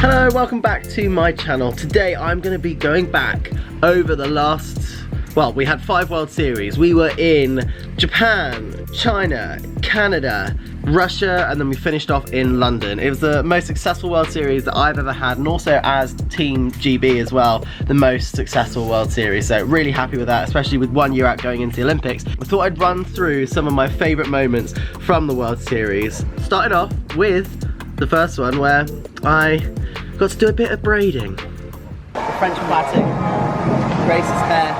Hello, welcome back to my channel. Today I'm going to be going back over the last, well, we had 5 World Series. We were in Japan, China, Canada, Russia, and then we finished off in London. It was the most successful World Series that I've ever had, and also as Team GB as well, the most successful World Series. So really happy with that, especially with 1 year out going into the Olympics. I thought I'd run through some of my favourite moments from the World Series. Starting off with the first one where I got to do a bit of braiding. The French plaiting, Grace's hair.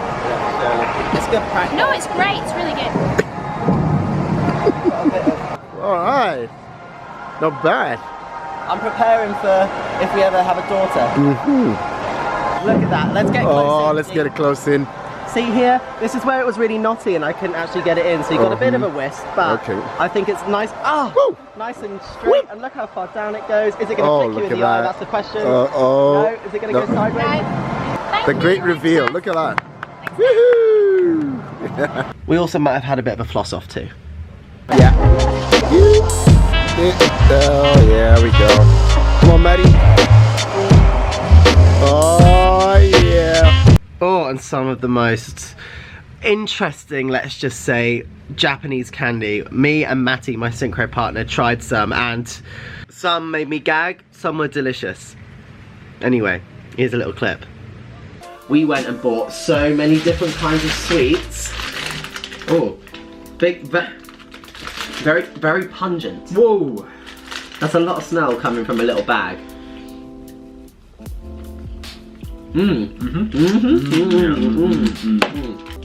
It's good practice. No, it's great. It's really good. Alright, not bad. I'm preparing for if we ever have a daughter. Look at that, let's get close in. Oh, let's get it close in. See here, this is where it was really knotty and I couldn't actually get it in, so you got a bit of a wisp, but I think it's nice. Nice and straight, and look how far down it goes. Is it going to flick you in the eye? That's the question. No? Is it going to go sideways? The great reveal, look at that. Woohoo! We also might have had a bit of a floss off too. Yeah. Oh, yeah, we go. Come on, Maddie. Oh, yeah. Oh, and some of the most interesting, let's just say, Japanese candy. Me and Matty, my synchro partner, tried some, and some made me gag, some were delicious. Anyway, here's a little clip. We went and bought so many different kinds of sweets. Oh, big, very, very pungent. Whoa! That's a lot of smell coming from a little bag.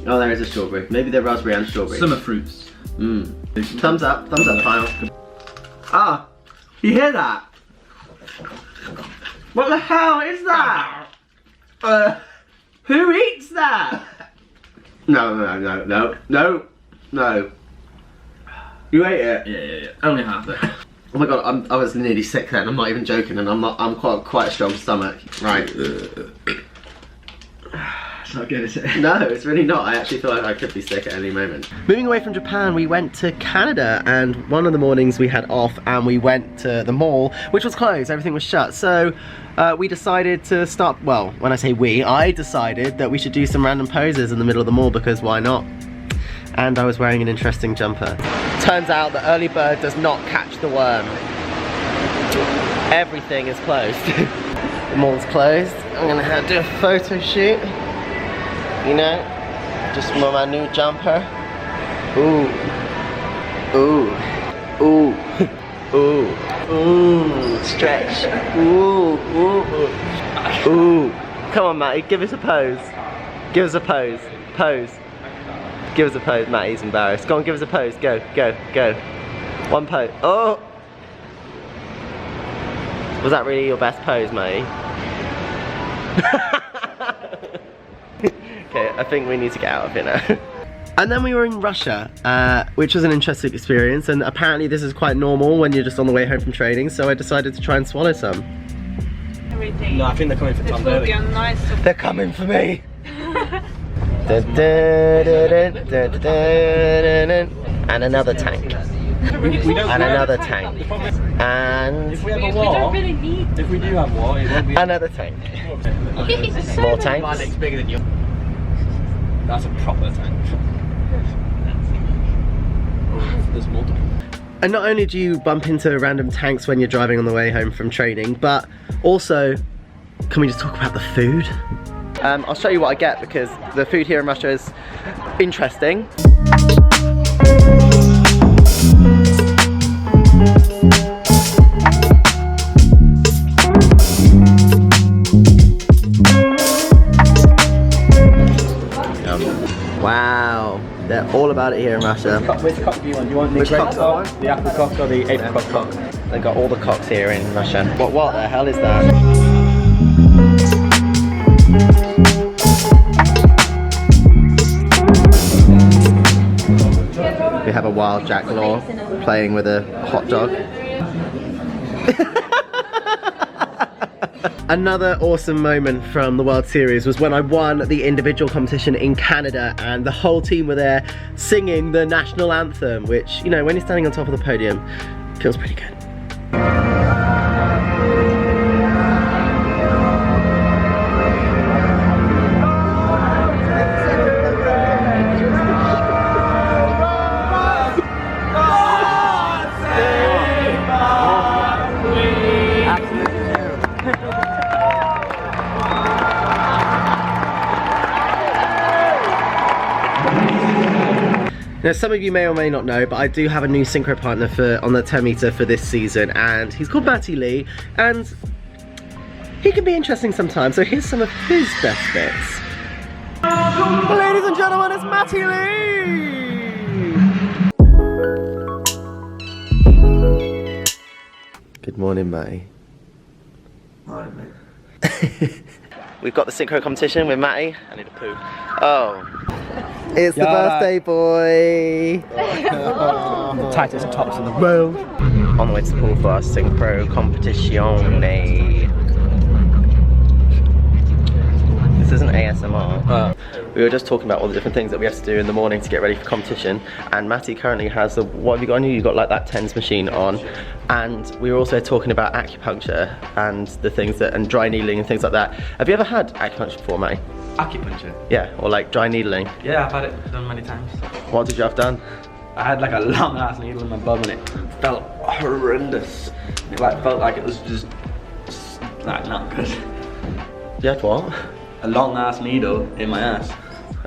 Oh, there is a strawberry. Maybe they're raspberry and strawberry. Summer fruits. Thumbs up, Kyle. Ah, you hear that? What the hell is that? Who eats that? No. You ate it? Yeah. Only half it. Oh my god, I was nearly sick then. I'm not even joking, and I'm quite a strong stomach. Right. It's not good, is it? No, it's really not. I actually feel like I could be sick at any moment. Moving away from Japan, we went to Canada, and one of the mornings we had off and we went to the mall, which was closed, everything was shut. So we decided to start, well, when I say we, I decided that we should do some random poses in the middle of the mall, because why not? And I was wearing an interesting jumper. Turns out the early bird does not catch the worm. Everything is closed. The mall's closed. I'm gonna have to do a photo shoot. You know, just for my new jumper. Ooh. Stretch. Ooh. Come on, Matty, give us a pose. Give us a pose. Give us a pose. Matty's embarrassed. Go on, give us a pose. Go. One pose. Oh! Was that really your best pose, Matty? Okay, I think we need to get out of here now. And then we were in Russia, which was an interesting experience, and apparently this is quite normal when you're just on the way home from training, so I decided to try and swallow some. No, I think they're coming for Tom Daley. They're coming for me! And another tank. And another tank. And if we have a war, if we do have war, it won't be another tank. More tanks. My leg's bigger than you. That's a proper tank. There's multiple. And not only do you bump into random tanks when you're driving on the way home from training, but also, can we just talk about the food? I'll show you what I get, because the food here in Russia is interesting. Wow, they're all about it here in Russia. Which cock do you want? Do you want the apricot, the apricot, or the apricot cock? They've got all the cocks here in Russia. What the hell is that? We have a wild jackdaw playing with a hot dog. Another awesome moment from the World Series was when I won the individual competition in Canada, and the whole team were there singing the national anthem, which, you know, when you're standing on top of the podium, feels pretty good. Now, some of you may or may not know, but I do have a new synchro partner on the 10 meter for this season, and he's called Matty Lee, and he can be interesting sometimes. So here's some of his best bits. Ladies and gentlemen, it's Matty Lee! Good morning, Matty. Morning, mate. We've got the synchro competition with Matty. I need a poo. Oh. It's the birthday boy! The tightest tops in the world. On the way to the pool for our synchro competition. This isn't ASMR. We were just talking about all the different things that we have to do in the morning to get ready for competition, and Matty currently has what have you got on you? You've got like that TENS machine on, and we were also talking about acupuncture and the things and dry needling and things like that. Have you ever had acupuncture before, Matty? Acupuncture? Yeah, or like dry needling? Yeah, I've had it done many times. What did you have done? I had like a long ass needle in my bum and it felt horrendous. It like felt like it was just like not good. You had what? A long ass needle in my ass.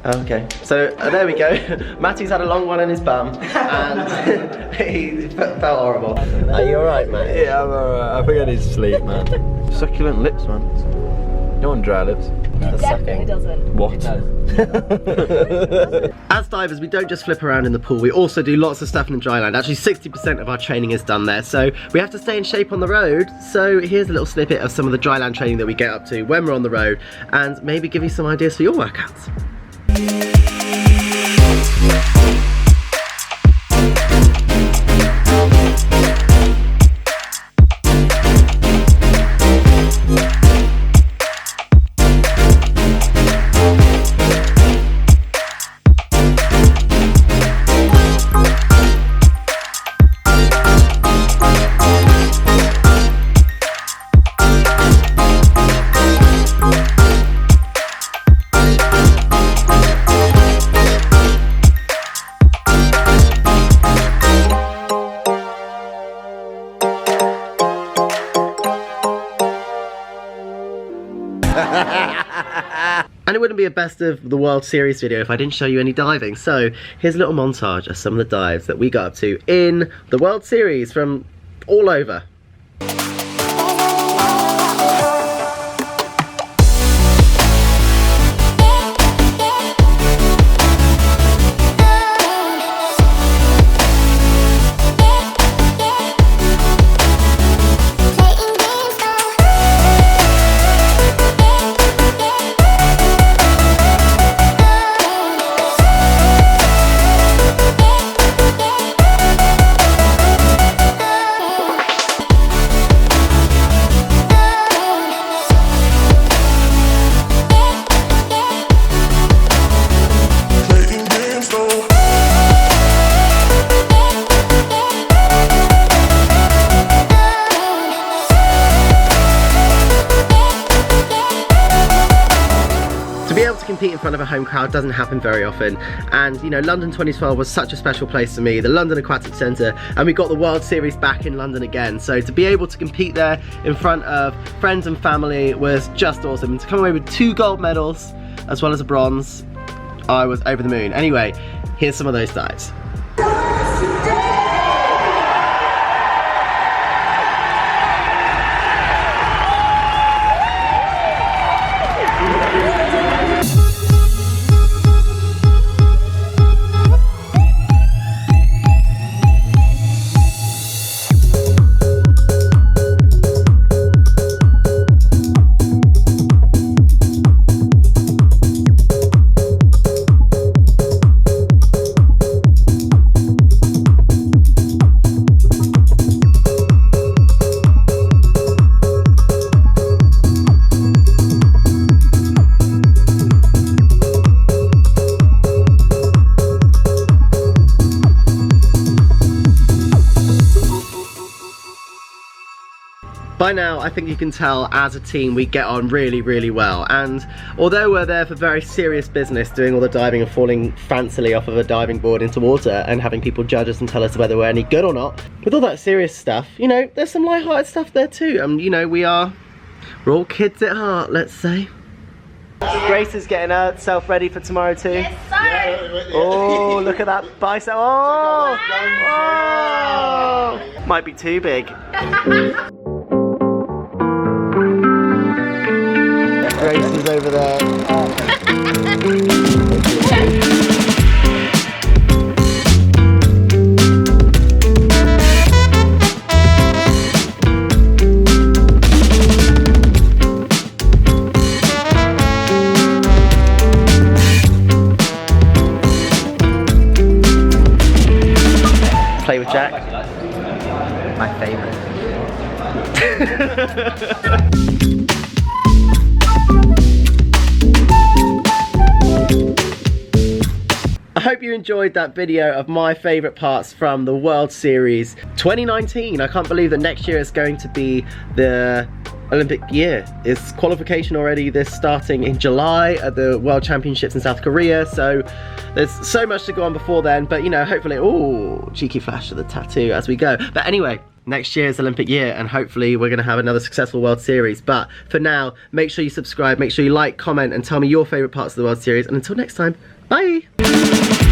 Okay, so there we go. Matty's had a long one in his bum and he felt horrible. Are you alright, mate? Yeah, I'm alright. I think I need to sleep, man. Succulent lips, man. You don't want dry lips. It definitely doesn't. What? It does. As divers, we don't just flip around in the pool, we also do lots of stuff in the dry land. Actually, 60% of our training is done there, so we have to stay in shape on the road. So here's a little snippet of some of the dry land training that we get up to when we're on the road, and maybe give you some ideas for your workouts. And it wouldn't be a best of the World Series video if I didn't show you any diving. So here's a little montage of some of the dives that we got up to in the World Series from all over. Compete in front of a home crowd doesn't happen very often, and you know, London 2012 was such a special place for me, the London Aquatic Centre, and we got the World Series back in London again, so to be able to compete there in front of friends and family was just awesome, and to come away with 2 gold medals as well as a bronze, I was over the moon. Anyway, here's some of those dives. By now, I think you can tell as a team we get on really, really well, and although we're there for very serious business, doing all the diving and falling fancily off of a diving board into water and having people judge us and tell us whether we're any good or not, with all that serious stuff, you know, there's some light-hearted stuff there too. You know, we're all kids at heart, let's say. Grace is getting herself ready for tomorrow too. Yes, sir. Oh, look at that bicep. Oh, oh. Might be too big. Grace is over there. Play with Jack. My favourite. I hope you enjoyed that video of my favourite parts from the World Series 2019. I can't believe that next year is going to be the Olympic year. It's qualification already this starting in July at the World Championships in South Korea, so there's so much to go on before then, but you know, hopefully, oh, cheeky flash of the tattoo as we go. But anyway, next year's Olympic year and hopefully we're going to have another successful World Series. But for now, make sure you subscribe, make sure you like, comment and tell me your favourite parts of the World Series, and until next time, bye!